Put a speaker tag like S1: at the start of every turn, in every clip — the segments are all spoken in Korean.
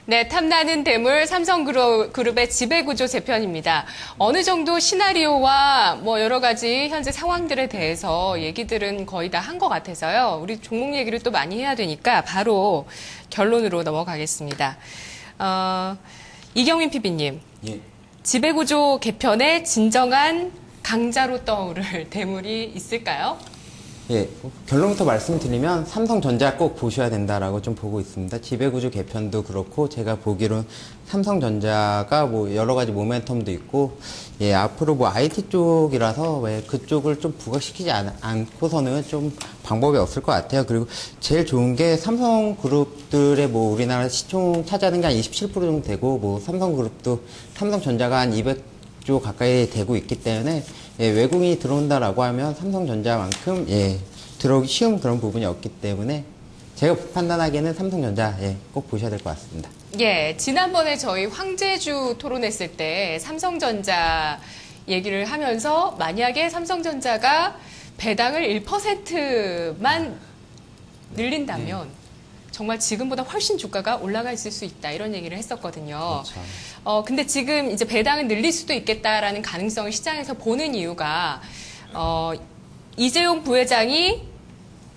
S1: 네, 탐나는 대물 삼성그룹의 지배구조 재편입니다. 어느 정도 시나리오와 뭐 여러 가지 현재 상황들에 대해서 얘기들은 거의 다 한 것 같아서요. 우리 종목 얘기를 또 많이 해야 되니까 바로 결론으로 넘어가겠습니다. 이경민 PB님,
S2: 예.
S1: 지배구조 개편의 진정한 강자로 떠오를 대물이 있을까요?
S2: 예, 결론부터 말씀드리면 삼성전자 꼭 보셔야 된다라고 좀 보고 있습니다. 지배구조 개편도 그렇고 제가 보기로는 삼성전자가 뭐 여러 가지 모멘텀도 있고, 예, 앞으로 뭐 IT 쪽이라서 왜 그쪽을 좀 부각시키지 않고서는 좀 방법이 없을 것 같아요. 그리고 제일 좋은 게 삼성그룹들의 뭐 우리나라 시총 차지하는 게 한 27% 정도 되고, 뭐 삼성그룹도 삼성전자가 한 200조 가까이 되고 있기 때문에 예, 외국인이 들어온다라고 하면 삼성전자만큼 예, 들어오기 쉬운 그런 부분이 없기 때문에 제가 판단하기에는 삼성전자 예, 꼭 보셔야 될 것 같습니다.
S1: 예, 지난번에 저희 황제주 토론했을 때 삼성전자 얘기를 하면서 만약에 삼성전자가 배당을 1%만 늘린다면 정말 지금보다 훨씬 주가가 올라가 있을 수 있다 이런 얘기를 했었거든요.
S2: 그렇죠.
S1: 근데 지금 이제 배당을 늘릴 수도 있겠다라는 가능성을 시장에서 보는 이유가 이재용 부회장이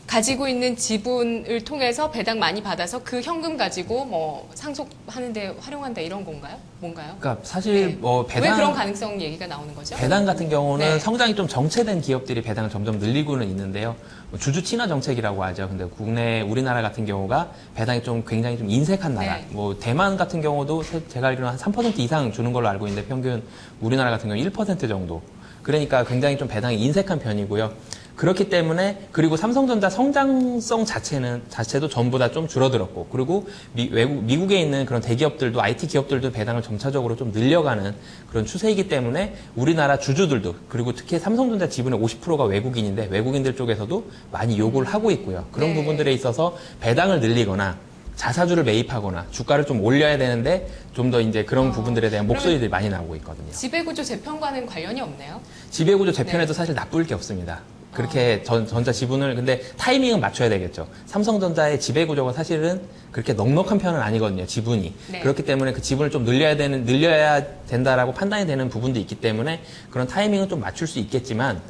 S1: 가지고 있는 지분을 통해서 배당 많이 받아서 그 현금 가지고 뭐 상속하는데 활용한다 이런 건가요? 뭔가요?
S3: 그러니까 사실
S1: 네.
S3: 뭐
S1: 왜 그런 가능성 얘기가 나오는 거죠?
S3: 배당 같은 경우는
S1: 네.
S3: 성장이 좀 정체된 기업들이 배당을 점점 늘리고는 있는데요. 뭐 주주 친화 정책이라고 하죠. 근데 국내 우리나라 같은 경우가 배당이 좀 굉장히 좀 인색한 나라.
S1: 네.
S3: 뭐 대만 같은 경우도 제가 알기로는 한 3% 이상 주는 걸로 알고 있는데 평균 우리나라 같은 경우 1% 정도. 그러니까 굉장히 좀 배당이 인색한 편이고요. 그렇기 때문에 그리고 삼성전자 성장성 자체도 전부 다 좀 줄어들었고, 그리고 미국에 있는 그런 대기업들도 IT 기업들도 배당을 점차적으로 좀 늘려가는 그런 추세이기 때문에 우리나라 주주들도, 그리고 특히 삼성전자 지분의 50%가 외국인인데 외국인들 쪽에서도 많이 요구를 하고 있고요. 그런
S1: 네.
S3: 부분들에 있어서 배당을 늘리거나 자사주를 매입하거나 주가를 좀 올려야 되는데 좀 더 이제 그런 부분들에 대한 목소리들이 많이 나오고 있거든요.
S1: 지배구조 재편과는 관련이 없네요.
S3: 지배구조 재편에도
S1: 네.
S3: 사실 나쁠 게 없습니다. 그렇게 전자 지분을, 근데 타이밍은 맞춰야 되겠죠. 삼성전자의 지배구조가 사실은 그렇게 넉넉한 편은 아니거든요, 지분이.
S1: 네.
S3: 그렇기 때문에 그 지분을 좀 늘려야 된다라고 판단이 되는 부분도 있기 때문에 그런 타이밍은 좀 맞출 수 있겠지만,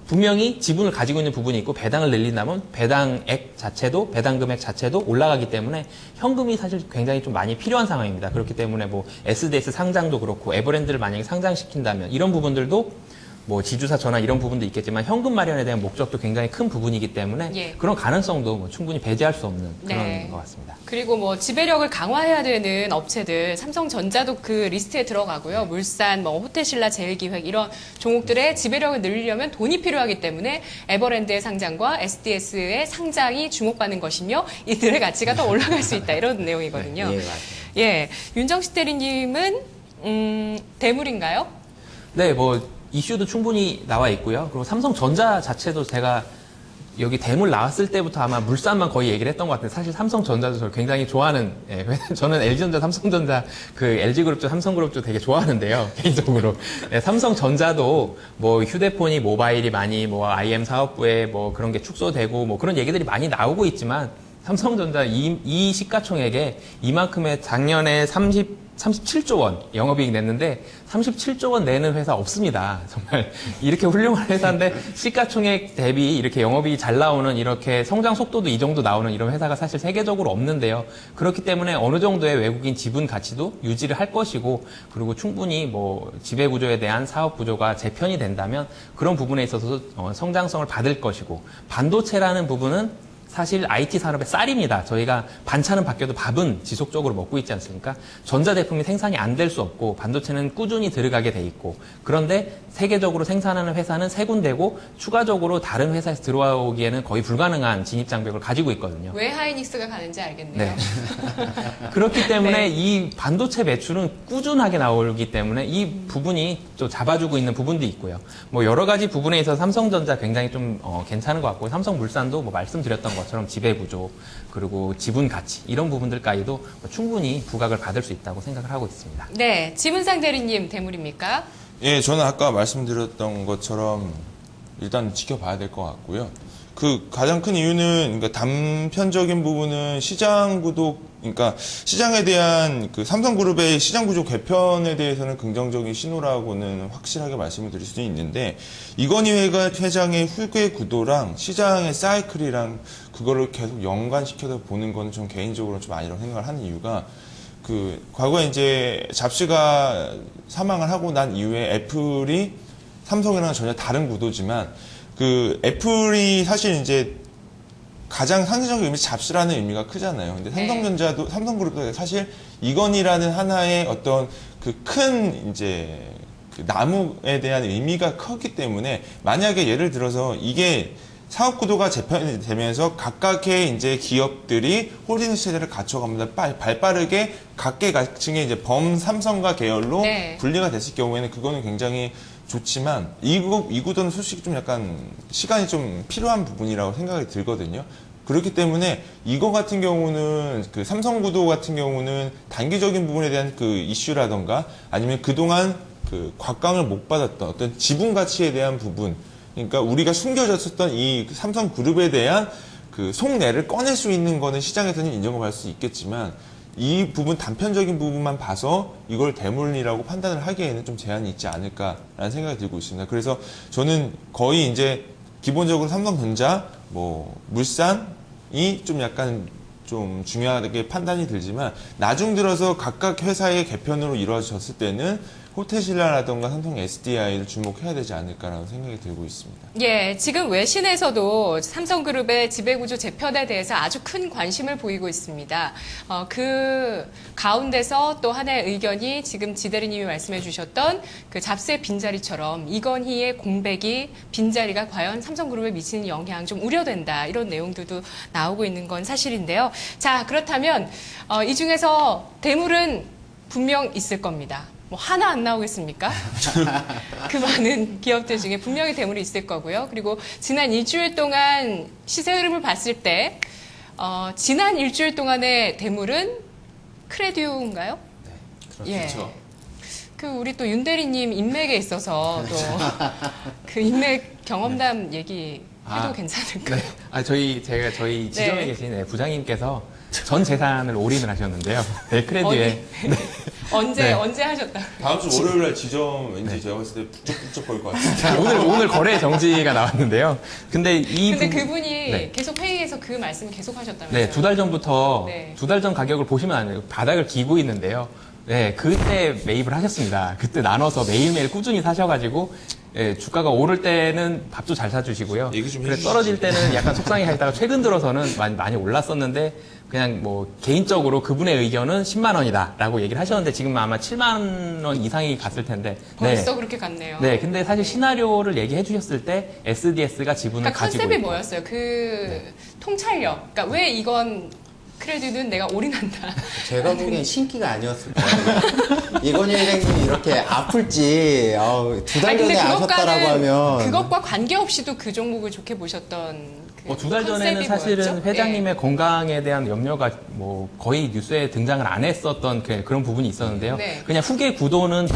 S3: 분명히 지분을 가지고 있는 부분이 있고 배당을 늘린다면 배당액 자체도, 배당 금액 자체도 올라가기 때문에 현금이 사실 굉장히 좀 많이 필요한 상황입니다. 그렇기 때문에 뭐 SDS 상장도 그렇고 에버랜드를 만약에 상장시킨다면 이런 부분들도 뭐 지주사 전환 이런 부분도 있겠지만 현금 마련에 대한 목적도 굉장히 큰 부분이기 때문에
S1: 예.
S3: 그런 가능성도 뭐 충분히 배제할 수 없는 그런
S1: 네.
S3: 것 같습니다.
S1: 그리고 뭐 지배력을 강화해야 되는 업체들, 삼성전자도 그 리스트에 들어가고요. 물산, 뭐 호텔신라, 제일기획 이런 종목들의 지배력을 늘리려면 돈이 필요하기 때문에 에버랜드의 상장과 SDS의 상장이 주목받는 것이며 이들의 가치가 더 올라갈 수 있다 이런 내용이거든요.
S2: 예, 맞아요.
S1: 예, 윤정식 대리님은 대물인가요?
S3: 네, 뭐 이슈도 충분히 나와 있고요. 그리고 삼성전자 자체도 제가 여기 대물 나왔을 때부터 아마 물산만 거의 얘기를 했던 것 같은데 사실 삼성전자도 저를 굉장히 좋아하는, 예, 저는 LG전자, 삼성전자, 그 LG그룹 쪽, 삼성그룹 쪽 되게 좋아하는데요, 개인적으로. 네, 삼성전자도 뭐 휴대폰이 모바일이 많이 뭐 IM 사업부에 뭐 그런 게 축소되고 뭐 그런 얘기들이 많이 나오고 있지만 삼성전자 이 시가총액에 이만큼의 작년에 37조 원 영업이익 냈는데 37조 원 내는 회사 없습니다. 정말 이렇게 훌륭한 회사인데 시가총액 대비 이렇게 영업이익이 잘 나오는, 이렇게 성장 속도도 이 정도 나오는 이런 회사가 사실 세계적으로 없는데요. 그렇기 때문에 어느 정도의 외국인 지분 가치도 유지를 할 것이고, 그리고 충분히 뭐 지배구조에 대한 사업 구조가 재편이 된다면 그런 부분에 있어서도 성장성을 받을 것이고, 반도체라는 부분은 사실 IT 산업의 쌀입니다. 저희가 반찬은 바뀌어도 밥은 지속적으로 먹고 있지 않습니까? 전자제품이 생산이 안 될 수 없고 반도체는 꾸준히 들어가게 돼 있고, 그런데 세계적으로 생산하는 회사는 세 군데고 추가적으로 다른 회사에서 들어오기에는 거의 불가능한 진입장벽을 가지고 있거든요.
S1: 왜 하이닉스가 가는지 알겠네요.
S3: 네. 그렇기 때문에
S1: 네.
S3: 이 반도체 매출은 꾸준하게 나오기 때문에 이 부분이 또 잡아주고 있는 부분도 있고요. 뭐 여러 가지 부분에 있어서 삼성전자 굉장히 좀 괜찮은 것 같고, 삼성물산도 뭐 말씀드렸던 것처럼 지배구조 그리고 지분 가치 이런 부분들까지도 뭐 충분히 부각을 받을 수 있다고 생각을 하고 있습니다.
S1: 네, 지문상 대리님 대물입니까?
S4: 예, 저는 아까 말씀드렸던 것처럼 일단 지켜봐야 될 것 같고요. 그 가장 큰 이유는 그러니까 단편적인 부분은 시장 구도, 그러니까 시장에 대한 그 삼성그룹의 시장 구조 개편에 대해서는 긍정적인 신호라고는 확실하게 말씀을 드릴 수도 있는데, 이건희 회장의 후계 구도랑 시장의 사이클이랑 그거를 계속 연관시켜서 보는 거는 좀 개인적으로 좀 아니라고 생각을 하는 이유가, 그 과거에 이제 잡스가 사망을 하고 난 이후에 애플이 삼성이랑 전혀 다른 구도지만, 그 애플이 사실 이제 가장 상징적인 의미 잡스라는 의미가 크잖아요. 근데 삼성전자도 삼성그룹도 사실 이건희라는 하나의 어떤 그 큰 이제 그 나무에 대한 의미가 컸기 때문에, 만약에 예를 들어서 이게 사업 구도가 재편이 되면서 각각의 이제 기업들이 홀딩스 체제를 갖춰가면서 발빠르게 각계각층의 이제 범삼성과 계열로
S1: 네.
S4: 분리가 됐을 경우에는 그거는 굉장히 좋지만, 이 구도는 솔직히 좀 약간 시간이 좀 필요한 부분이라고 생각이 들거든요. 그렇기 때문에 이거 같은 경우는 그 삼성 구도 같은 경우는 단기적인 부분에 대한 그 이슈라던가 아니면 그동안 그 곽강을 못 받았던 어떤 지분 가치에 대한 부분, 그러니까 우리가 숨겨졌었던 이 삼성 그룹에 대한 그 속내를 꺼낼 수 있는 거는 시장에서는 인정을 받을 수 있겠지만, 이 부분 단편적인 부분만 봐서 이걸 대물이라고 판단을 하기에는 좀 제한이 있지 않을까라는 생각이 들고 있습니다. 그래서 저는 거의 이제 기본적으로 삼성전자, 뭐 물산이 좀 약간 좀 중요하게 판단이 들지만, 나중 들어서 각각 회사의 개편으로 이루어졌을 때는 호텔신라라던가 삼성 SDI를 주목해야 되지 않을까라는 생각이 들고 있습니다.
S1: 예, 지금 외신에서도 삼성그룹의 지배구조 재편에 대해서 아주 큰 관심을 보이고 있습니다. 그 가운데서 또 하나의 의견이 지금 지대리님이 말씀해 주셨던 그 잡스의 빈자리처럼 이건희의 공백이, 빈자리가 과연 삼성그룹에 미치는 영향 좀 우려된다, 이런 내용들도 나오고 있는 건 사실인데요. 자, 그렇다면 이 중에서 대물은 분명 있을 겁니다. 뭐 하나 안 나오겠습니까? 그 많은 기업들 중에 분명히 대물이 있을 거고요. 그리고 지난 일주일 동안 시세 흐름을 봤을 때 지난 일주일 동안의 대물은 크레듀인가요?
S2: 네,
S1: 그렇죠. 그 우리 또 윤 대리님 인맥에 있어서 또 그 인맥 경험담 얘기해도 괜찮을까요?
S3: 네. 저희 지점에
S1: 네.
S3: 계신 부장님께서 전 재산을 올인을 하셨는데요. 네, 크레디에.
S1: 언제 하셨다?
S4: 다음 주 월요일날 지점 왠지 제가 봤을 때 북적북적 거릴 것 같은데.
S3: 오늘 거래 정지가 나왔는데요. 근데
S1: 그분이
S3: 네.
S1: 계속 회의에서 그 말씀을 계속 하셨다면서요?
S3: 네, 2달 전부터
S1: 네.
S3: 2달 전 가격을 보시면 안 돼요. 바닥을 기고 있는데요. 네, 그때 매입을 하셨습니다. 그때 나눠서 매일매일 꾸준히 사셔가지고, 예, 주가가 오를 때는 밥도 잘 사주시고요.
S4: 얘기 좀
S3: 그래,
S4: 해주시죠.
S3: 떨어질 때는 약간 속상해 하다가 최근 들어서는 많이 올랐었는데, 그냥 뭐, 개인적으로 그분의 의견은 10만 원이다라고 얘기를 하셨는데, 지금 아마 7만 원 이상이 갔을 텐데.
S1: 벌써 그렇게 갔네요.
S3: 네, 근데 사실 시나리오를 얘기해 주셨을 때, SDS가 지분을
S1: 그러니까
S3: 가지고
S1: 컨셉이
S3: 있고.
S1: 뭐였어요? 통찰력. 그러니까 왜 이건 크레딧은 내가 올인한다.
S2: 제가 보기엔 신기가 아니었을 거예요. 이건희 회장님이 이렇게 아플지 2달 전에 아셨다라고 하면
S1: 그것과 관계없이도 그 종목을 좋게 보셨던 그
S3: 2달 전에는
S1: 컨셉이
S3: 사실은
S1: 뭐였죠?
S3: 회장님의 건강에 대한 염려가 뭐 거의 뉴스에 등장을 안 했었던 그런 부분이 있었는데요.
S1: 네.
S3: 그냥 후계 구도를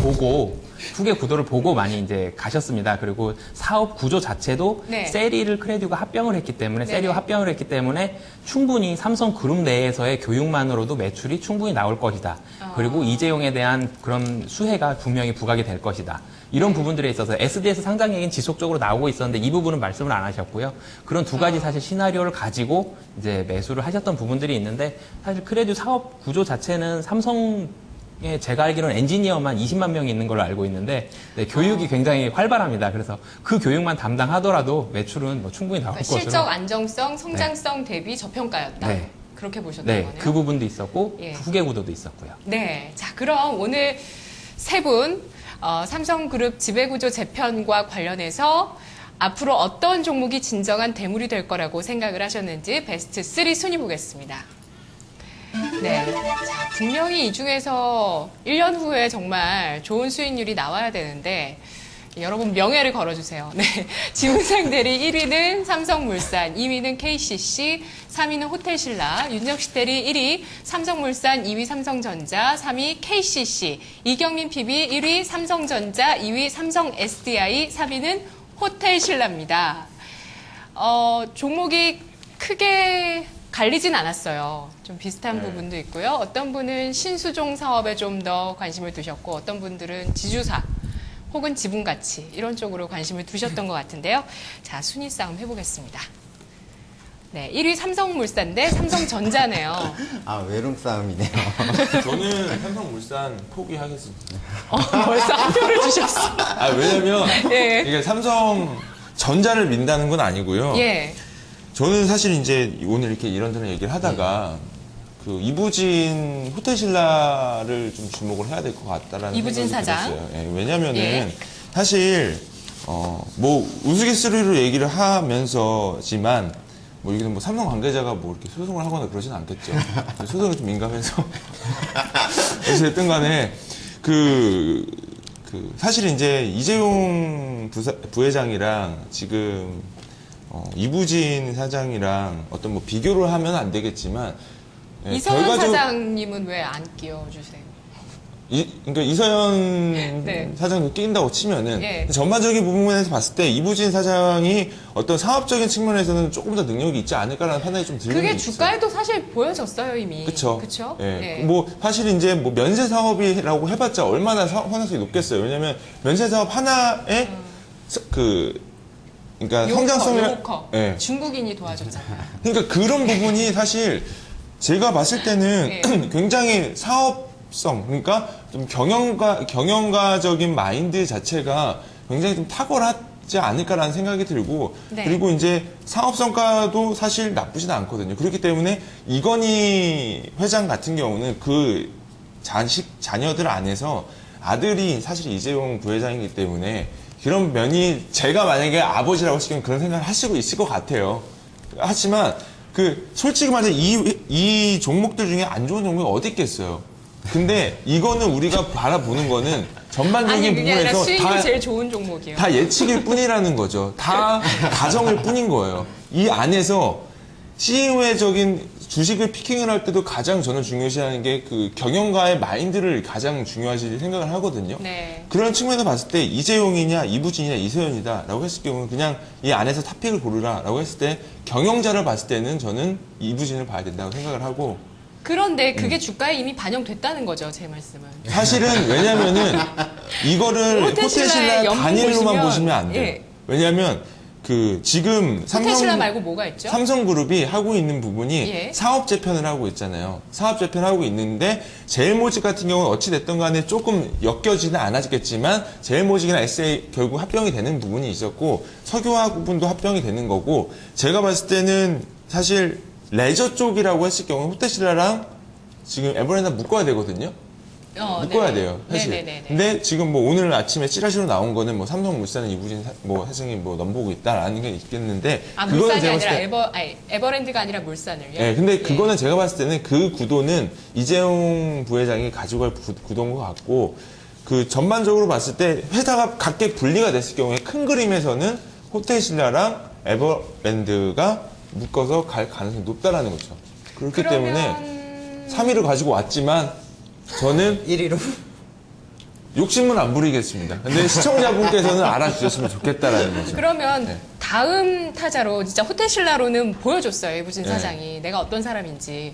S3: 보고 많이 이제 가셨습니다. 그리고 사업 구조 자체도
S1: 네.
S3: 세리를 크레듀가 합병을 했기 때문에,
S1: 네네.
S3: 세리와 합병을 했기 때문에 충분히 삼성 그룹 내에서의 교육만으로도 매출이 충분히 나올 것이다. 그리고 이재용에 대한 그런 수혜가 분명히 부각이 될 것이다. 이런 부분들에 있어서 SDS 상장 얘기는 지속적으로 나오고 있었는데 이 부분은 말씀을 안 하셨고요. 그런 두 가지 사실 시나리오를 가지고 이제 매수를 하셨던 부분들이 있는데, 사실 크레듀 사업 구조 자체는 삼성에 제가 알기로는 엔지니어만 20만 명이 있는 걸로 알고 있는데, 네, 교육이 굉장히 활발합니다. 그래서 그 교육만 담당하더라도 매출은 뭐 충분히 나올
S1: 그러니까
S3: 것으로.
S1: 실적 안정성, 성장성 대비 저평가였다.
S3: 네.
S1: 그렇게 보셨던
S3: 네,
S1: 거네요.
S3: 그 부분도 있었고
S1: 예.
S3: 후계 구도도 있었고요.
S1: 네. 자, 그럼 오늘 세 분 삼성그룹 지배구조 재편과 관련해서 앞으로 어떤 종목이 진정한 대물이 될 거라고 생각을 하셨는지 베스트 3 순위 보겠습니다. 네. 자, 분명히 이 중에서 1년 후에 정말 좋은 수익률이 나와야 되는데, 여러분 명예를 걸어주세요. 네. 지문상 대리 1위는 삼성물산, 2위는 KCC, 3위는 호텔신라, 윤정식 대리 1위 삼성물산, 2위 삼성전자, 3위 KCC, 이경민 PB 1위 삼성전자, 2위 삼성 SDI, 3위는 호텔신라입니다. 종목이 크게 갈리진 않았어요. 좀 비슷한 부분도 있고요. 어떤 분은 신수종 사업에 좀 더 관심을 두셨고, 어떤 분들은 지주사 혹은 지분가치 이런 쪽으로 관심을 두셨던 것 같은데요. 자, 순위 싸움 해보겠습니다. 네, 1위 삼성물산인데 삼성전자네요.
S2: 아, 외름 싸움이네요.
S4: 저는 삼성물산 포기하겠습니다.
S1: 벌써 한 표를 주셨어.
S4: 아, 왜냐면
S1: 예.
S4: 이게 삼성전자를 민다는 건 아니고요.
S1: 예.
S4: 저는 사실 이제 오늘 이렇게 이런저런 얘기를 하다가 그 이부진 호텔신라를 좀 주목을 해야 될 것 같다라는
S1: 이부진
S4: 생각이
S1: 사장.
S4: 들었어요. 예, 왜냐면은
S1: 예.
S4: 사실 뭐 우스갯소리로 얘기를 하면서지만 뭐 여기는 뭐 삼성 관계자가 뭐 이렇게 소송을 하거나 그러진 않겠죠. 소송에 좀 민감해서 어쨌든 간에 사실 이제 이재용 부회장이랑 지금 이부진 사장이랑 어떤 뭐 비교를 하면 안 되겠지만 예,
S1: 이서연 사장님은 왜 안 끼워주세요?
S4: 그러니까 이서연
S1: 네.
S4: 사장도 낀다고 치면은
S1: 예.
S4: 전반적인 부분에서 봤을 때 이부진 사장이 어떤 사업적인 측면에서는 조금 더 능력이 있지 않을까라는 판단이 좀 들리는 게
S1: 그게
S4: 있어요.
S1: 주가에도 사실 보여졌어요, 이미.
S4: 그쵸.
S1: 그쵸?
S4: 예.
S1: 예.
S4: 뭐, 사실 이제 뭐 면세 사업이라고 해봤자 얼마나 환원성이 높겠어요. 왜냐면 면세 사업 하나에 그러니까 성장성이.
S1: 요커.
S4: 예.
S1: 중국인이 도와줬잖아요.
S4: 그러니까 그런 부분이 사실 제가 봤을 때는
S1: 예.
S4: 굉장히 사업성, 그러니까 좀 경영가적인 마인드 자체가 굉장히 좀 탁월하지 않을까라는 생각이 들고,
S1: 네.
S4: 그리고 이제 사업 성과도 사실 나쁘진 않거든요. 그렇기 때문에 이건희 회장 같은 경우는 그 자녀들 안에서 아들이 사실 이재용 부회장이기 때문에 그런 면이 제가 만약에 아버지라고 시키면 그런 생각을 하시고 있을 것 같아요. 하지만 솔직히 말해서 이 종목들 중에 안 좋은 종목이 어디 있겠어요. 근데 이거는 우리가 바라보는 거는 전반적인
S1: 아니, 그게 아니라
S4: 부분에서
S1: 수익이 제일 좋은 종목이에요.
S4: 다 예측일 뿐이라는 거죠. 다 가정일 뿐인 거예요. 이 안에서 CEO적인 주식을 피킹을 할 때도 가장 저는 중요시하는 게 그 경영가의 마인드를 가장 중요하시 생각을 하거든요.
S1: 네.
S4: 그런 측면에서 봤을 때 이재용이냐 이부진이냐 이서연이다라고 했을 경우는 그냥 이 안에서 탑픽을 고르라라고 했을 때 경영자를 봤을 때는 저는 이부진을 봐야 된다고 생각을 하고,
S1: 그런데 그게 주가에 이미 반영됐다는 거죠, 제 말씀은.
S4: 사실은 왜냐면은 이거를
S1: 호텔신라의
S4: 호텔신라
S1: 연봉
S4: 단일로만
S1: 보시면-
S4: 보시면 안 돼요.
S1: 예.
S4: 왜냐면 지금
S1: 호텔신라 말고 뭐가 있죠?
S4: 삼성그룹이 하고 있는 부분이
S1: 예.
S4: 사업 재편을 하고 있잖아요. 사업 재편을 하고 있는데 제일모직 같은 경우는 어찌 됐든 간에 조금 엮여지는 않았겠지만 제일모직이나 SA 결국 합병이 되는 부분이 있었고 석유화학 부분도 합병이 되는 거고, 제가 봤을 때는 사실 레저 쪽이라고 했을 경우 호텔신라랑 지금 에버랜드 묶어야 되거든요. 묶어야 돼요, 사실.
S1: 네네네.
S4: 근데 지금 뭐 오늘 아침에 찌라시로 나온 거는 뭐 삼성물산은 이부진 사장이 뭐 넘보고 있다라는 게 있겠는데,
S1: 아,
S4: 그거는
S1: 물산이
S4: 제가
S1: 아니라
S4: 봤을 때
S1: 에버랜드가 아니라 물산을요?
S4: 예, 근데 그거는 제가 봤을 때는 그 구도는 이재용 부회장이 가져갈 구도인 것 같고, 그 전반적으로 봤을 때 회사가 각계 분리가 됐을 경우에 큰 그림에서는 호텔신라랑 에버랜드가 묶어서 갈 가능성이 높다라는 거죠. 그렇기 때문에 3위를 가지고 왔지만 저는
S2: 1위로?
S4: 욕심은 안 부리겠습니다. 근데 시청자분께서는 알아주셨으면 좋겠다라는 거죠.
S1: 그러면
S4: 네.
S1: 다음 타자로 진짜 호텔신라로는 보여줬어요, 이부진
S4: 네.
S1: 사장이 내가 어떤 사람인지.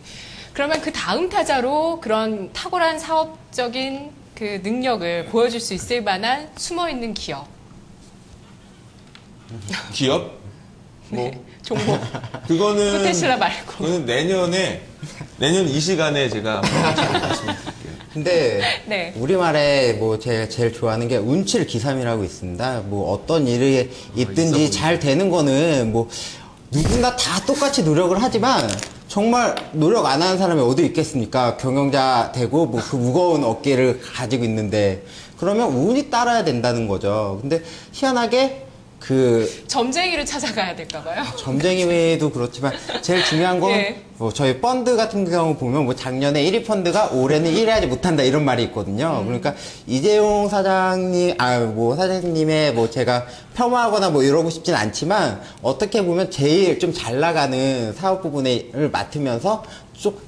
S1: 그러면 그 다음 타자로 그런 탁월한 사업적인 그 능력을 보여줄 수 있을 만한 숨어있는 기업,
S4: 기업? 뭐
S1: 종목,
S4: 그거는
S1: 호텔신라 말고.
S4: 그거는 내년 이 시간에 제가 한번 말씀드릴게요.
S2: 근데
S1: 네.
S2: 우리말에 뭐 제가 제일 좋아하는 게 운칠기삼이라고 있습니다. 뭐 어떤 일이 있든지
S4: 있어
S2: 잘 되는 거는 뭐 누군가 다 똑같이 노력을 하지만 정말 노력 안 하는 사람이 어디 있겠습니까? 경영자 되고 뭐 그 무거운 어깨를 가지고 있는데, 그러면 운이 따라야 된다는 거죠. 근데 희한하게
S1: 점쟁이를 찾아가야 될까봐요.
S2: 점쟁이도 그렇지만 제일 중요한 건
S1: 예.
S2: 뭐 저희 펀드 같은 경우 보면 뭐 작년에 1위 펀드가 올해는 1위 하지 못한다 이런 말이 있거든요. 그러니까 이재용 사장님, 뭐 사장님의 뭐 제가 폄하하거나 뭐 이러고 싶진 않지만 어떻게 보면 제일 좀 잘 나가는 사업 부분을 맡으면서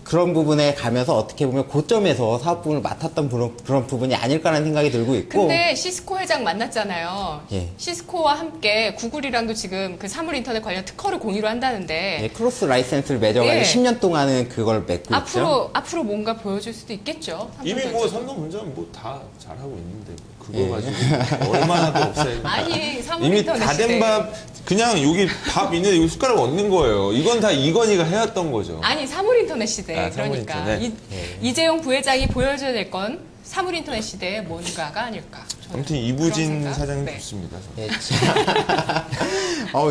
S2: 그런 부분에 가면서 어떻게 보면 고점에서 사업 부분을 맡았던 그런 부분이 아닐까라는 생각이 들고 있고.
S1: 근데 시스코 회장 만났잖아요.
S2: 예.
S1: 시스코와 함께 구글이랑도 지금 그 사물 인터넷 관련 특허를 공유를 한다는데
S2: 예, 크로스 라이센스를 맺어가지고
S1: 예.
S2: 10년 동안은 그걸 맺고 있죠.
S1: 앞으로 뭔가 보여줄 수도 있겠죠.
S4: 이미 뭐 삼성전자는 뭐 다 잘하고 있는데 그거 가지고 얼마나 더 없애야
S1: 아니 사물
S4: 이미
S1: 인터넷
S4: 다 된 밥 그냥 여기 밥 있는데 여기 숟가락 얹는 거예요. 이건 다 이건희가 해왔던 거죠.
S1: 아니 사물 인터넷 시대
S4: 아, 사물
S1: 그러니까
S4: 인터넷.
S1: 이재용 부회장이 보여줘야 될 건 사물 인터넷 시대의 뭔가가 아닐까. 저는
S4: 아무튼
S1: 그런
S4: 이부진
S1: 생각.
S4: 사장님
S1: 네.
S4: 좋습니다.
S2: 예.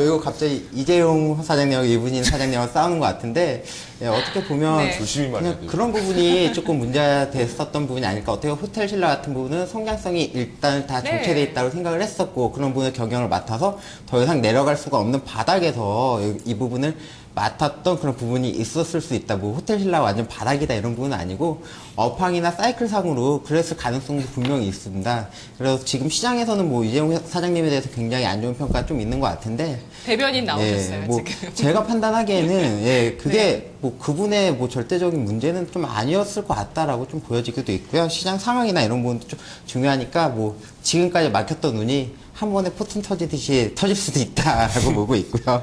S2: 이거 갑자기 이재용 사장님하고 이분인 사장님하고 싸우는 것 같은데, 예, 어떻게 보면
S1: 네.
S4: 조심히 말해야
S2: 그냥
S4: 돼요.
S2: 그런 부분이 조금 문제가 됐었던 부분이 아닐까. 어떻게 호텔 신라 같은 부분은 성장성이 일단 다
S1: 네.
S2: 정체돼 있다고 생각을 했었고, 그런 부분을 경영을 맡아서 더 이상 내려갈 수가 없는 바닥에서 이 부분을 맡았던 그런 부분이 있었을 수 있다. 뭐 호텔 신라가 완전 바닥이다 이런 부분은 아니고 업황이나 사이클상으로 그랬을 가능성도 분명히 있습니다. 그래서 지금 시장에서는 뭐 이재용 사장님에 대해서 굉장히 안 좋은 평가가 좀 있는 것 같은데,
S1: 대변인 나오셨어요
S2: 예, 뭐
S1: 지금.
S2: 제가 판단하기에는 예, 그게 뭐 그분의 뭐 절대적인 문제는 좀 아니었을 것 같다라고 좀 보여지기도 있고요. 시장 상황이나 이런 부분도 좀 중요하니까 뭐 지금까지 막혔던 눈이 한 번에 포튼 터지듯이 터질 수도 있다라고 보고 있고요.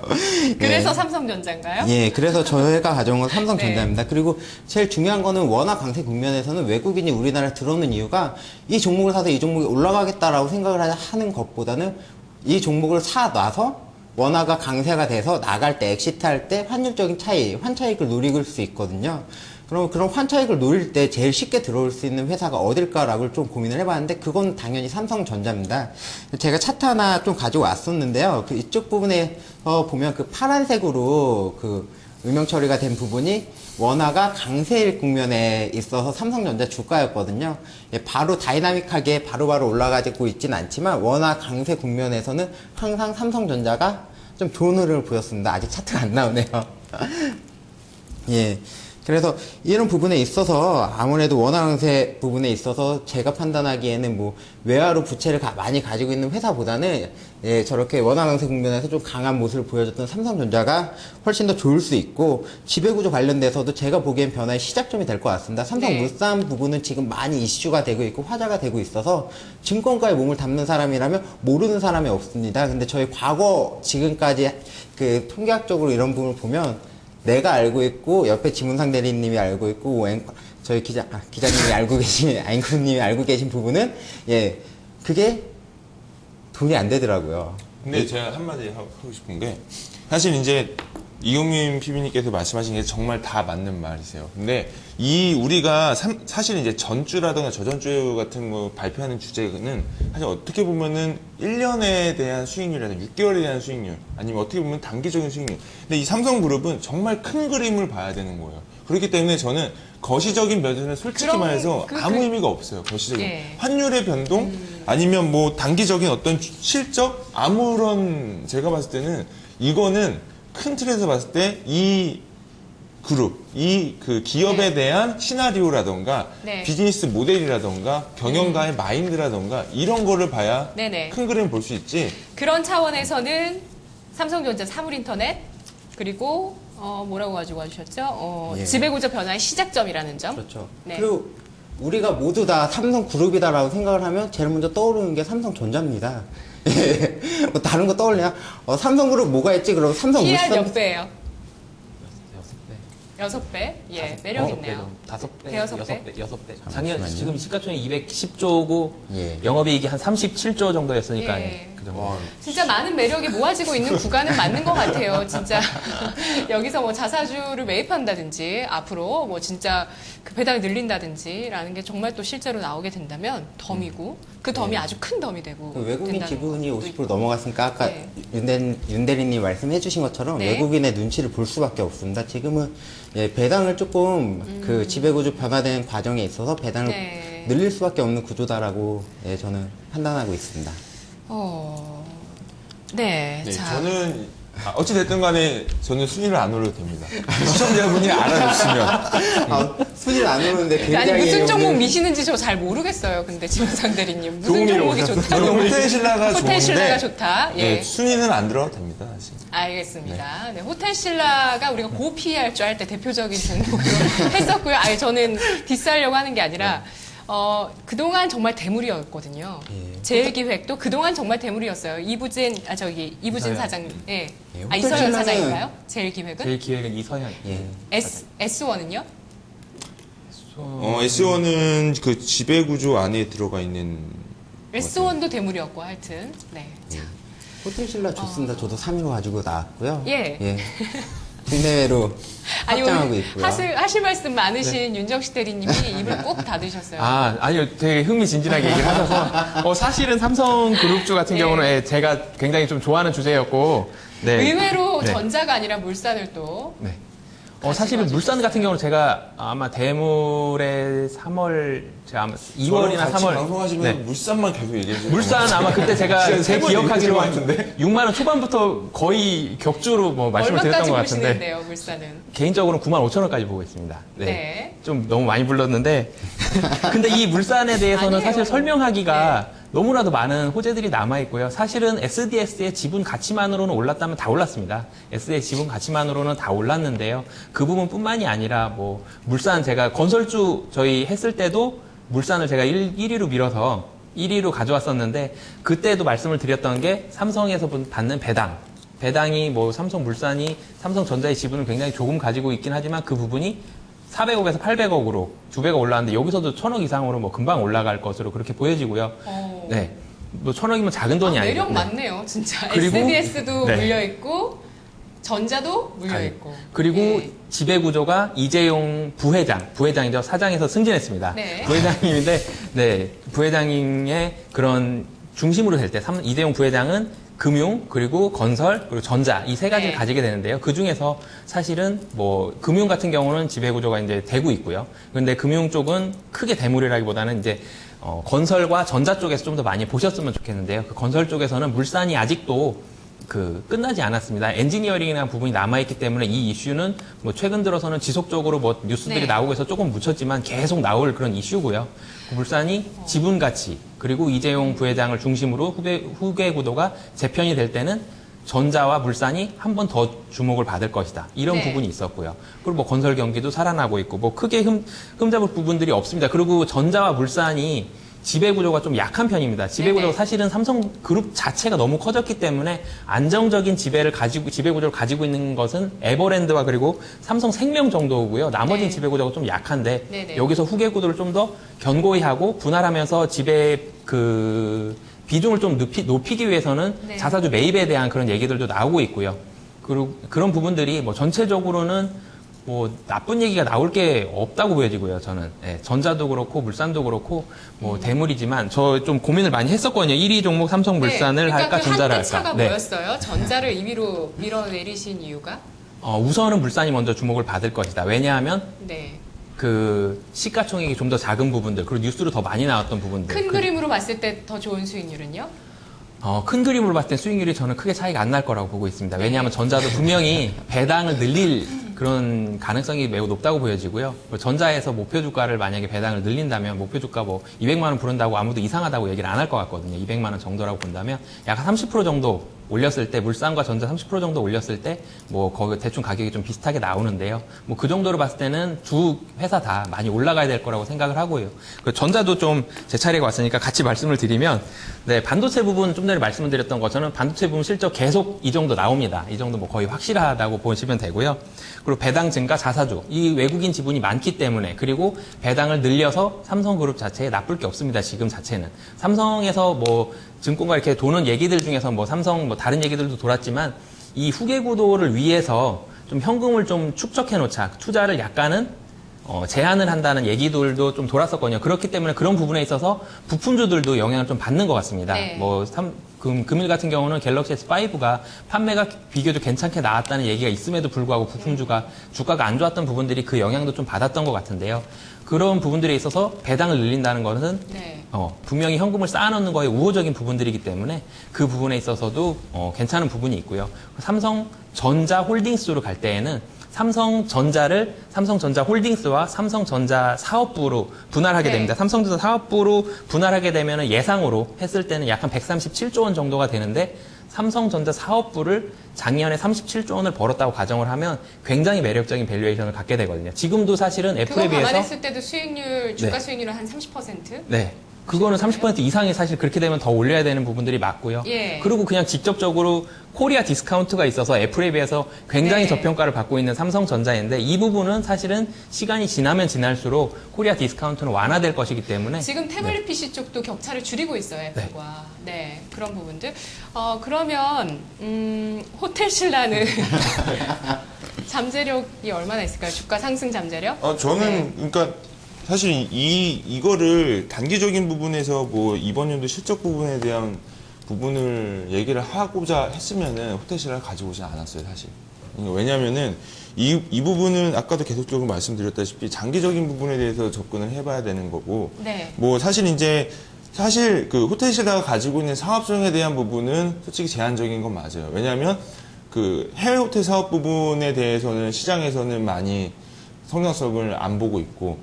S1: 그래서
S2: 예.
S1: 삼성전자인가요?
S2: 예, 그래서 저희가 가져온 건 삼성전자입니다.
S1: 네.
S2: 그리고 제일 중요한 거는 원화 강세 국면에서는 외국인이 우리나라에 들어오는 이유가 이 종목을 사서 이 종목이 올라가겠다라고 생각을 하는 것보다는 이 종목을 사놔서 원화가 강세가 돼서 나갈 때, 엑시트할 때 환율적인 차이, 환차익을 노릴 수 있거든요. 그럼 그런 환차익을 노릴 때 제일 쉽게 들어올 수 있는 회사가 어딜까라고 좀 고민을 해봤는데 그건 당연히 삼성전자입니다. 제가 차트 하나 좀 가지고 왔었는데요. 그 이쪽 부분에 보면 그 파란색으로 그 음영 처리가 된 부분이 원화가 강세일 국면에 있어서 삼성전자 주가였거든요. 예, 바로 다이나믹하게 바로바로 올라가고 있지는 않지만 원화 강세 국면에서는 항상 삼성전자가 좀 좋은 흐름을 보였습니다. 아직 차트가 안 나오네요. 예. 그래서 이런 부분에 있어서 아무래도 원화 강세 부분에 있어서 제가 판단하기에는 뭐 외화로 부채를 많이 가지고 있는 회사보다는 예, 저렇게 원화 강세 국면에서 좀 강한 모습을 보여줬던 삼성전자가 훨씬 더 좋을 수 있고 지배구조 관련돼서도 제가 보기엔 변화의 시작점이 될 것 같습니다. 삼성물산 부분은 지금 많이 이슈가 되고 있고 화제가 되고 있어서 증권가에 몸을 담는 사람이라면 모르는 사람이 없습니다. 근데 저희 과거 지금까지 그 통계학적으로 이런 부분을 보면 내가 알고 있고 옆에 지문상 대리님이 알고 있고 저희 기자님이 알고 계신 앵커님이 알고 계신 부분은 예 그게 돈이 안 되더라고요.
S4: 근데 제가 한마디 하고 싶은 게 사실 이제 이경민 PB님께서 말씀하신 게 정말 다 맞는 말이세요. 근데 우리가 사실 이제 전주라든가 저전주 같은 거 발표하는 주제는 사실 어떻게 보면은 1년에 대한 수익률이라든가 6개월에 대한 수익률 아니면 어떻게 보면 단기적인 수익률. 근데 이 삼성그룹은 정말 큰 그림을 봐야 되는 거예요. 그렇기 때문에 저는 거시적인 면에서는 솔직히 말해서 아무 의미가 없어요. 거시적인.
S1: 예.
S4: 환율의 변동 아니면 뭐 단기적인 어떤 실적 아무런 제가 봤을 때는 이거는 큰 틀에서 봤을 때 이 그룹, 이 그 기업에
S1: 네.
S4: 대한 시나리오라던가
S1: 네.
S4: 비즈니스 모델이라던가 경영가의 마인드라던가 이런 거를 봐야
S1: 네네.
S4: 큰 그림을 볼 수 있지.
S1: 그런 차원에서는 삼성전자 사물인터넷 그리고 뭐라고 가지고 와주셨죠?
S2: 예.
S1: 지배구조 변화의 시작점이라는 점.
S2: 그렇죠.
S1: 네.
S2: 그리고 우리가 모두 다 삼성그룹이다라고 생각을 하면 제일 먼저 떠오르는 게 삼성전자입니다. 예. 뭐 다른 거 떠올리냐? 삼성그룹 뭐가 있지? 그럼
S1: PR
S2: 삼성물산
S1: 몇 배예요?
S3: 6배.
S1: 6배? 예, 매력 있네요.
S3: 5배,
S1: 대여섯 배?
S3: 6배. 작년
S2: 잠시만요.
S3: 지금 시가총액 210조고
S2: 예.
S3: 영업이익이 한 37조 정도였으니까
S1: 예.
S3: 그 정도.
S1: 진짜 많은 매력이 모아지고 있는 구간은 맞는 것 같아요. 진짜 여기서 뭐 자사주를 매입한다든지 앞으로 뭐 진짜 그 배당을 늘린다든지라는 게 정말 또 실제로 나오게 된다면 덤이고 그 덤이 아주 큰 덤이 되고
S2: 그 외국인
S1: 된다는
S2: 지분이
S1: 것도
S2: 50%
S1: 있고.
S2: 넘어갔으니까 아까
S1: 네.
S2: 윤 대리님 말씀해 주신 것처럼
S1: 네.
S2: 외국인의 눈치를 볼 수밖에 없습니다. 지금은 예, 배당을 조금 그 지배구조 변화되는 과정에 있어서 배당을
S1: 네.
S2: 늘릴 수밖에 없는 구조다라고 예, 저는 판단하고 있습니다.
S1: 네,
S4: 네,
S1: 자.
S4: 저는 어찌됐든 간에 저는 순위를 안 올려도 됩니다. 시청자분이 알아주시면.
S2: 순위를 안 오르는데
S1: 아니
S2: 굉장히
S1: 무슨 종목
S2: 오늘
S1: 미시는지 저 잘 모르겠어요. 근데 지문상 대리님 무슨
S2: 도우미로
S1: 종목이
S2: 오셨어요.
S1: 좋다고?
S4: 저는 호텔 신라가
S1: 호텔
S4: 좋은데
S1: 신라가 좋다. 예.
S4: 네, 순위는 안 들어도 됩니다. 사실.
S1: 알겠습니다. 네, 호텔 신라가 우리가 고 PER 할 때 대표적인 종목으로 했었고요. 아니 저는 디스하려고 하는 게 아니라 그동안 정말 대물이었거든요.
S2: 예.
S1: 제일기획도 그동안 정말 대물이었어요. 이부진
S3: 이서연.
S1: 사장, 예.
S2: 예,
S1: 아,
S2: 호텔
S1: 이서연
S2: 신라는-
S1: 사장인가요? 제일기획은?
S3: 제일 기획은 이서현.
S2: 예.
S1: S1은요?
S4: S1은 그 지배구조 안에 들어가 있는.
S1: S1도 대물이었고 하여튼. 네. 자,
S2: 호텔 신라 좋습니다. 저도 3위로 가지고 나왔고요.
S1: 예.
S2: 국내외로
S1: 아니
S2: 확장하고
S1: 오늘
S2: 있고요.
S1: 하실 말씀 많으신 윤정식 대리님이 입을 꼭 닫으셨어요.
S3: 아니요. 되게 흥미진진하게 얘기를 하셔서. 사실은 삼성그룹주 같은
S1: 네.
S3: 경우는 예, 제가 굉장히 좀 좋아하는 주제였고. 네.
S1: 의외로
S3: 네.
S1: 전자가 아니라 물산을 또
S3: 네. 사실은 물산 같은 경우는 제가 아마 대물의 3월, 제가 아마 2월이나
S4: 같이
S3: 3월.
S4: 방송하시면
S3: 네.
S4: 물산만 계속 얘기해 주세요.
S3: 물산 아마 그때 제가
S4: 진짜
S3: 제
S4: 세번
S3: 기억하기로
S4: 얘기하신 것 같은데?
S3: 6만 원 초반부터 거의 격주로 뭐 말씀을 드렸던
S1: 얼마까지
S3: 것 같은데
S1: 보시는데요, 물산은?
S3: 개인적으로 9만 5천 원까지 보고 있습니다. 네.
S1: 네.
S3: 좀 너무 많이 불렀는데 근데 이 물산에 대해서는
S1: 아니에요.
S3: 사실 설명하기가 너무나도 많은 호재들이 남아 있고요. 사실은 SDS의 지분 가치만으로는 올랐다면 다 올랐습니다. SD의 지분 가치만으로는 다 올랐는데요. 그 부분뿐만이 아니라 뭐 물산 제가 건설주 저희 했을 때도 물산을 제가 1위로 밀어서 1위로 가져왔었는데 그때도 말씀을 드렸던 게 삼성에서 받는 배당이 뭐 삼성물산이 삼성전자의 지분을 굉장히 조금 가지고 있긴 하지만 그 부분이 400억에서 800억으로 2배가 올라왔는데 여기서도 1000억 이상으로 뭐 금방 올라갈 것으로 그렇게 보여지고요. 네. 뭐 1000억이면 작은 돈이 아니고.
S1: 매력 많네요, 진짜.
S3: 그리고-
S1: SDS도
S3: 네.
S1: 물려있고, 전자도 물려있고.
S3: 그리고
S1: 네.
S3: 지배 구조가 이재용 부회장이죠. 사장에서 승진했습니다.
S1: 네.
S3: 부회장님인데, 네, 부회장의 그런 중심으로 될 때, 이재용 부회장은 금융, 그리고 건설, 그리고 전자, 이 세 가지를
S1: 네.
S3: 가지게 되는데요. 그 중에서 사실은 뭐, 금융 같은 경우는 지배 구조가 이제 되고 있고요. 그런데 금융 쪽은 크게 대물이라기보다는 이제, 건설과 전자 쪽에서 좀 더 많이 보셨으면 좋겠는데요. 그 건설 쪽에서는 물산이 아직도 끝나지 않았습니다. 엔지니어링이라는 부분이 남아있기 때문에 이 이슈는 뭐 최근 들어서는 지속적으로 뭐 뉴스들이
S1: 네.
S3: 나오고 해서 조금 묻혔지만 계속 나올 그런 이슈고요. 그 물산이 지분 가치 그리고 이재용 부회장을 중심으로 후계 구도가 재편이 될 때는 전자와 물산이 한 번 더 주목을 받을 것이다. 이런
S1: 네.
S3: 부분이 있었고요. 그리고 뭐 건설 경기도 살아나고 있고 뭐 크게 흠잡을 부분들이 없습니다. 그리고 전자와 물산이 지배 구조가 좀 약한 편입니다. 지배 구조가
S1: 네네.
S3: 사실은 삼성그룹 자체가 너무 커졌기 때문에 안정적인 지배 구조를 가지고 있는 것은 에버랜드와 그리고 삼성생명 정도고요. 나머지는
S1: 네.
S3: 지배 구조가 좀 약한데
S1: 네네.
S3: 여기서 후계 구도를 좀 더 견고히 하고 분할하면서 지배 비중을 좀 높이기 위해서는
S1: 네.
S3: 자사주 매입에 대한 그런 얘기들도 나오고 있고요. 그리고 그런 부분들이 뭐 전체적으로는 뭐 나쁜 얘기가 나올 게 없다고 보여지고요. 저는 전자도 그렇고 물산도 그렇고 뭐 대물이지만 저 좀 고민을 많이 했었거든요. 1위 종목 삼성물산을
S1: 네.
S3: 할까
S1: 그러니까
S3: 전자를
S1: 한때 차가
S3: 할까.
S1: 뭐였어요? 전자를 2위로 밀어내리신 이유가?
S3: 우선은 물산이 먼저 주목을 받을 것이다. 왜냐하면
S1: 네.
S3: 시가총액이 좀 더 작은 부분들 그리고 뉴스로 더 많이 나왔던 부분들.
S1: 큰 그림으로 봤을 때 더 좋은 수익률은요?
S3: 큰 그림으로 봤을 때 수익률이 저는 크게 차이가 안 날 거라고 보고 있습니다. 왜냐하면 전자도 분명히 배당을 늘릴 그런 가능성이 매우 높다고 보여지고요. 전자에서 목표 주가를 만약에 배당을 늘린다면 목표 주가 뭐 200만 원 부른다고 아무도 이상하다고 얘기를 안 할 것 같거든요. 200만 원 정도라고 본다면 약 30% 정도 올렸을 때 물산과 전자 30% 정도 올렸을 때 뭐 거기 대충 가격이 좀 비슷하게 나오는데요. 뭐 그 정도로 봤을 때는 두 회사 다 많이 올라가야 될 거라고 생각을 하고요. 전자도 좀 제 차례가 왔으니까 같이 말씀을 드리면 네, 반도체 부분 좀 전에 말씀을 드렸던 것처럼 반도체 부분 실적 계속 이 정도 나옵니다. 이 정도 뭐 거의 확실하다고 보시면 되고요. 그리고 배당 증가 자사주 이 외국인 지분이 많기 때문에 그리고 배당을 늘려서 삼성그룹 자체에 나쁠 게 없습니다. 지금 자체는 삼성에서 뭐 증권가 이렇게 도는 얘기들 중에서 뭐 삼성 뭐 다른 얘기들도 돌았지만 이 후계 구도를 위해서 좀 현금을 좀 축적해 놓자 투자를 약간은 제한을 한다는 얘기들도 좀 돌았었거든요. 그렇기 때문에 그런 부분에 있어서 부품주들도 영향을 좀 받는 것 같습니다.
S1: 네.
S3: 뭐 금일 같은 경우는 갤럭시 S5가 판매가 비교적 괜찮게 나왔다는 얘기가 있음에도 불구하고 부품주가 주가가 안 좋았던 부분들이 그 영향도 좀 받았던 것 같은데요. 그런 부분들에 있어서 배당을 늘린다는 것은
S1: 네.
S3: 분명히 현금을 쌓아놓는 거에 우호적인 부분들이기 때문에 그 부분에 있어서도 괜찮은 부분이 있고요. 삼성전자 홀딩스로 갈 때에는 삼성전자를 삼성전자 홀딩스와 삼성전자 사업부로 분할하게
S1: 네.
S3: 됩니다. 삼성전자 사업부로 분할하게 되면 예상으로 했을 때는 약 한 137조 원 정도가 되는데 삼성전자 사업부를 작년에 37조 원을 벌었다고 가정을 하면 굉장히 매력적인 밸류에이션을 갖게 되거든요. 지금도 사실은
S1: 그거
S3: 애플에 비해서
S1: 감안했을 때도 수익률, 주가
S3: 네.
S1: 수익률은 한 30%?
S3: 네. 그거는 30% 이상이 사실 그렇게 되면 더 올려야 되는 부분들이 맞고요.
S1: 예.
S3: 그리고 그냥 직접적으로 코리아 디스카운트가 있어서 애플에 비해서 굉장히
S1: 네.
S3: 저평가를 받고 있는 삼성전자인데 이 부분은 사실은 시간이 지나면 지날수록 코리아 디스카운트는 완화될 것이기 때문에
S1: 지금 태블릿 PC 쪽도 격차를 줄이고 있어요, 애플과. 네, 그런 부분들. 그러면, 호텔신라는 잠재력이 얼마나 있을까요? 주가 상승 잠재력?
S4: 저는
S1: 네.
S4: 그러니까 사실 이거를 단기적인 부분에서 뭐 이번 연도 실적 부분에 대한 부분을 얘기를 하고자 했으면은 호텔신라를 가지고 오진 않았어요, 사실. 왜냐면은 이 부분은 아까도 계속적으로 말씀드렸다시피 장기적인 부분에 대해서 접근을 해봐야 되는 거고,
S1: 네.
S4: 뭐 사실 그 호텔신라가 가지고 있는 사업성에 대한 부분은 솔직히 제한적인 건 맞아요. 왜냐하면 그 해외 호텔 사업 부분에 대해서는 시장에서는 많이 성장성을 안 보고 있고,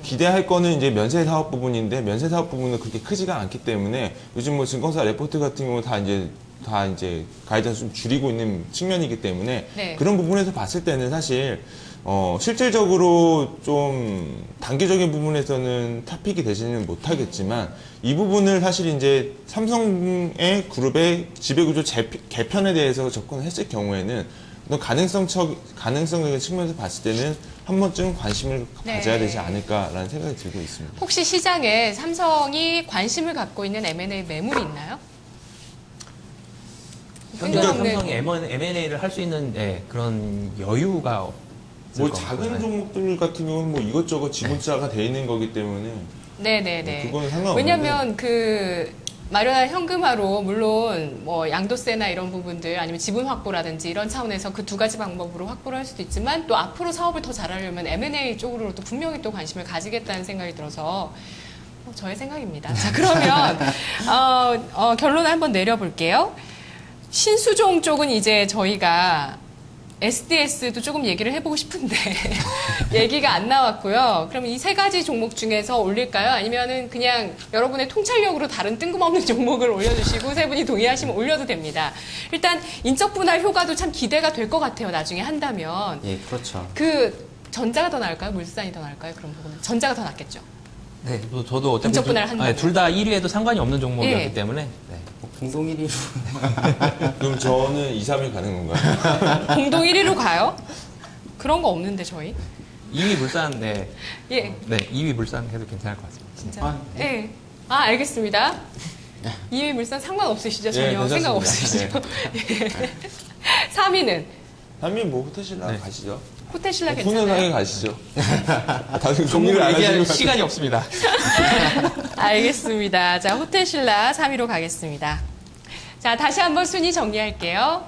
S4: 기대할 거는 이제 면세 사업 부분인데 면세 사업 부분은 그렇게 크지가 않기 때문에 요즘 뭐 증권사 레포트 같은 경우 다 이제 가이드를 좀 줄이고 있는 측면이기 때문에
S1: 네.
S4: 그런 부분에서 봤을 때는 사실 실질적으로 좀 단기적인 부분에서는 탑픽이 되지는 못하겠지만 이 부분을 사실 이제 삼성의 그룹의 지배구조 개편에 대해서 접근을 했을 경우에는 가능성적인 측면에서 봤을 때는 한 번쯤 관심을
S1: 네.
S4: 가져야 되지 않을까라는 생각이 들고 있습니다.
S1: 혹시 시장에 삼성이 관심을 갖고 있는 M&A 매물이 있나요?
S3: 현재
S1: 뜬금없는-
S3: 삼성이 M&A를 할 수 있는 그런 여유가 없을
S4: 뭐
S3: 것
S4: 작은
S3: 같아요.
S4: 종목들 같은 경우는 뭐 이것저것 지분자가 돼 있는 거기 때문에
S1: 네네네.
S4: 그거는 상관없는데.
S1: 왜냐면 마련한 현금화로 물론 뭐 양도세나 이런 부분들 아니면 지분 확보라든지 이런 차원에서 그 두 가지 방법으로 확보를 할 수도 있지만 또 앞으로 사업을 더 잘하려면 M&A 쪽으로도 분명히 또 관심을 가지겠다는 생각이 들어서 저의 생각입니다. 자, 그러면 결론을 한번 내려볼게요. 신수종 쪽은 이제 저희가 SDS도 조금 얘기를 해보고 싶은데 얘기가 안 나왔고요. 그럼 이 세 가지 종목 중에서 올릴까요? 아니면은 그냥 여러분의 통찰력으로 다른 뜬금없는 종목을 올려주시고 세 분이 동의하시면 올려도 됩니다. 일단 인적 분할 효과도 참 기대가 될 것 같아요. 나중에 한다면.
S2: 예, 그렇죠.
S1: 전자가 더 나을까요? 물산이 더 나을까요? 그런 부분은 전자가 더 낫겠죠.
S3: 네, 저도 어차피
S1: 인적 분할을 한다면.
S3: 둘 다 1위에도 상관이 없는 종목이었기
S1: 예.
S3: 때문에
S2: 뭐 공동 1위로
S4: 그럼 저는 2, 3위 가는 건가요?
S1: 공동 1위로 가요? 그런 거 없는데 저희?
S3: 2위 물산,
S1: 예.
S3: 2위 물산 해도 괜찮을 것 같습니다.
S1: 진짜. 예. 알겠습니다. 2위 물산 상관없으시죠? 전혀
S4: 괜찮습니다.
S1: 생각 없으시죠? 예. 3위는
S4: 3위 뭐 호텔신라
S3: 네.
S4: 가시죠.
S1: 호텔신라
S4: 훈훈하게
S1: 괜찮아요?
S4: 가시죠. 다들
S3: 종목을
S4: 정리를 안
S3: 얘기할
S4: 하시는
S3: 시간이 없습니다.
S1: 알겠습니다. 자, 호텔신라 3위로 가겠습니다. 자, 다시 한번 순위 정리할게요.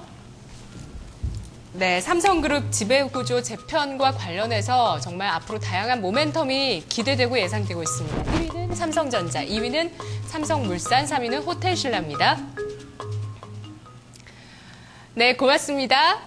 S1: 네, 삼성그룹 지배구조 재편과 관련해서 정말 앞으로 다양한 모멘텀이 기대되고 예상되고 있습니다. 1위는 삼성전자, 2위는 삼성물산, 3위는 호텔신라입니다. 네, 고맙습니다.